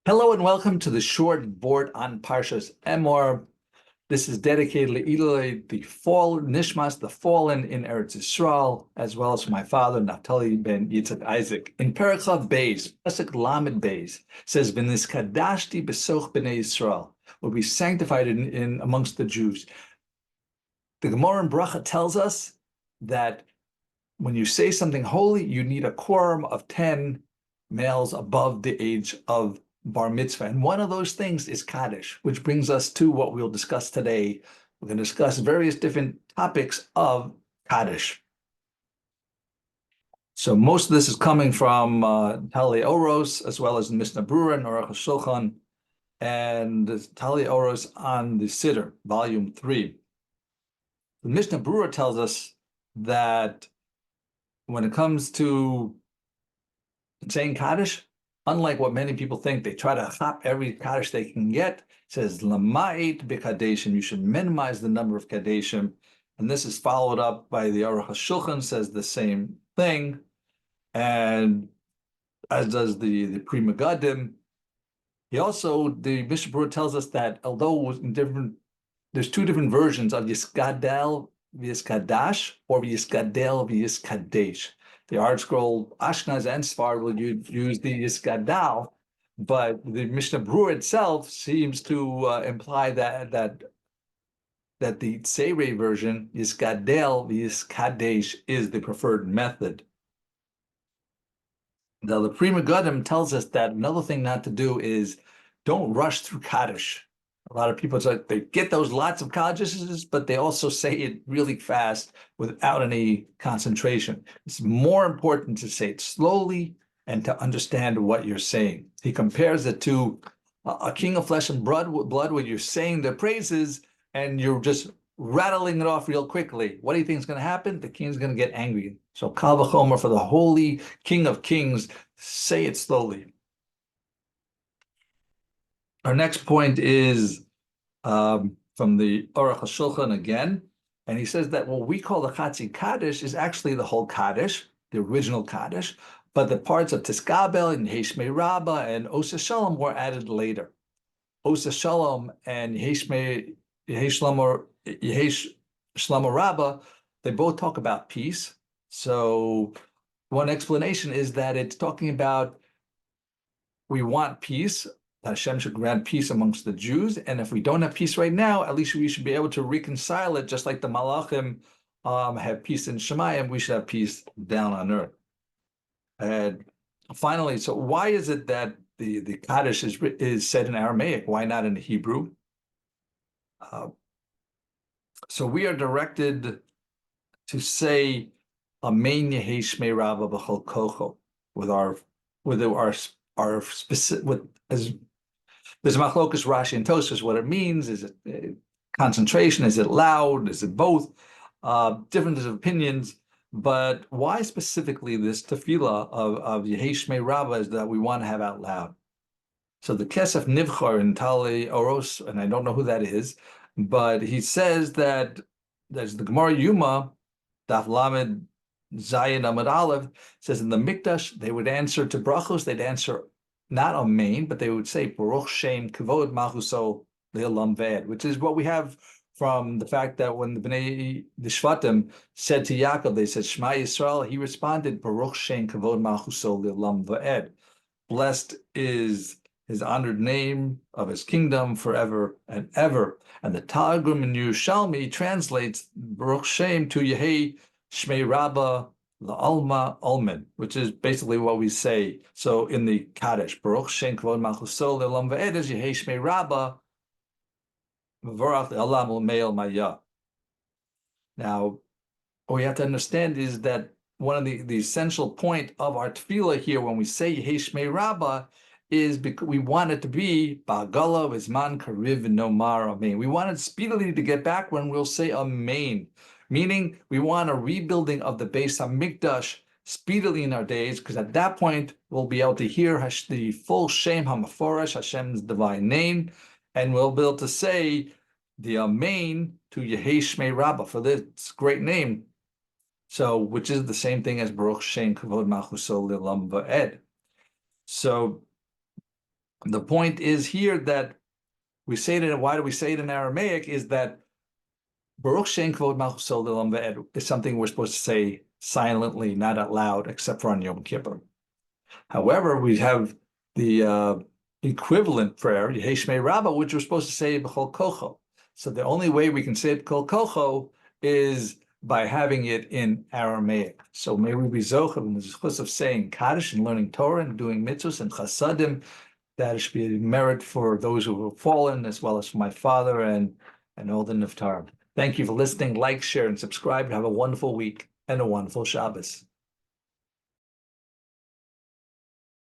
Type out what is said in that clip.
Hello and welcome to the short Vort on Parshas Emor. This is dedicated to Liluy, the fall Nishmas, the fallen in Eretz Yisrael, as well as my father Naftali ben YItzchak Isaac. In Parachav Beis, Pasuk Lamed Beis says, "V'niskadashti besoch b'nei Yisrael," will be sanctified in amongst the Jews. The Gemara in Bracha tells us that when you say something holy, you need a quorum of 10 males above the age of bar mitzvah. And one of those things is Kadish, which brings us to what we'll discuss today. We're going to discuss various different topics of Kadish. So most of this is coming from Tali Oros, as well as Mishna Breruah and Aruch Hashulchan, and Tali Oros on the Siddur, volume 3. The Mishna Breruah tells us that when it comes to saying Kaddish, unlike what many people think, they try to hop every Kaddish they can get. It says, Lama'it b'Kadeshim, you should minimize the number of Kadeshim. And this is followed up by the Aruch Hashulchan, says the same thing. And as does the Pri Megadim. The Mishna Breruah tells us that although there's two different versions of Yisgadale V'yiskadash or Yisgadale V'yiskadaish. The Art Scroll, Ashkenaz and Sfard will use the Yisgadal, but the Mishna Breruah itself seems to imply that the Tzerei version, Yisgadale V'yiskadosh, is the preferred method. Now, the Pri Megadim tells us that another thing not to do is don't rush through Kaddish. A lot of people, it's like they get those lots of Kadishes, but they also say it really fast without any concentration. It's more important to say it slowly and to understand what you're saying. He compares it to a king of flesh and blood where you're saying the praises and you're just rattling it off real quickly. What do you think is going to happen? The king's going to get angry. So Kal v'chomer, for the holy King of Kings, say it slowly. Our next point is from the Aruch Hashulchan again, and he says that what we call the Chatzi Kaddish is actually the whole Kaddish, the original Kaddish, but the parts of Tiskabel and Yehesh Me'Rabah and Osa Shalom were added later. Osa Shalom and Yehesh Shlomo Rabbah, they both talk about peace. So one explanation is that it's talking about we want peace. Hashem should grant peace amongst the Jews, and if we don't have peace right now, at least we should be able to reconcile it, just like the Malachim have peace in Shemayim, we should have peace down on earth. And finally, so why is it that the Kaddish is said in Aramaic? Why not in Hebrew? So we are directed to say Amen Yehesh Me'Rabah B'chol Kocho our specific there's machlokas Rashi and Tosfos what it means. Is it concentration? Is it loud? Is it both? Different opinions. But why specifically this tefillah of Yehesh Me'Rabah is that we want to have out loud? So the Kesef Nivchar in Tali Oros, and I don't know who that is, but he says that there's the Gemara Yuma, Daf Lamed Zayin Amud Aleph, says in the Mikdash, they would answer to brachos, they'd answer not Amen, but they would say Baruch Shem Kavod Machuso Le'olam V'ed, which is what we have from the fact that when the Shvatim said to Yaakov, they said Shema Yisrael, he responded Baruch Shem Kavod Machuso Le'olam V'ed. Blessed is his honored name of his kingdom forever and ever. And the Targum in Yerushalmi translates Baruch Shem to Yehi Shmei Rabbah La'alma Almin, which is basically what we say. So in the Kaddish, Baruch Shem Kvod Malchusol Le'olam V'ed is Yehi Shmei Rabbah V'vorach Le'olam L'meil Maya. Now, what we have to understand is that one of the essential point of our tefillah here when we say Yehi Shmei Rabbah is because we want it to be Ba'agala V'zman Kariv Nomar Amen. We want it speedily to get back when we'll say Amen. Meaning we want a rebuilding of the Beis HaMikdash speedily in our days, because at that point we'll be able to hear the full Shem HaMaforesh, Hashem's divine name, and we'll be able to say the Amen to Yehesh Shmei Rabbah for this great name. So, which is the same thing as Baruch Shem Kavod Malchuso Le'olam V'ed. So The point is here that we say it, why do we say it in Aramaic, is that Baruch Shem Kvod Malchus Olam Ve'ed is something we're supposed to say silently, not out loud, except for on Yom Kippur. However, we have the equivalent prayer, Yehei Shmei Rabbah, which we're supposed to say B'chol Kocho. So the only way we can say it Kol Kocho is by having it in Aramaic. So may we be zocheh in the zechus of saying Kadish and learning Torah and doing mitzvahs and chasadim. That should be a merit for those who have fallen, as well as for my father and all the Niftarim. Thank you for listening. Like, share, and subscribe. Have a wonderful week and a wonderful Shabbos.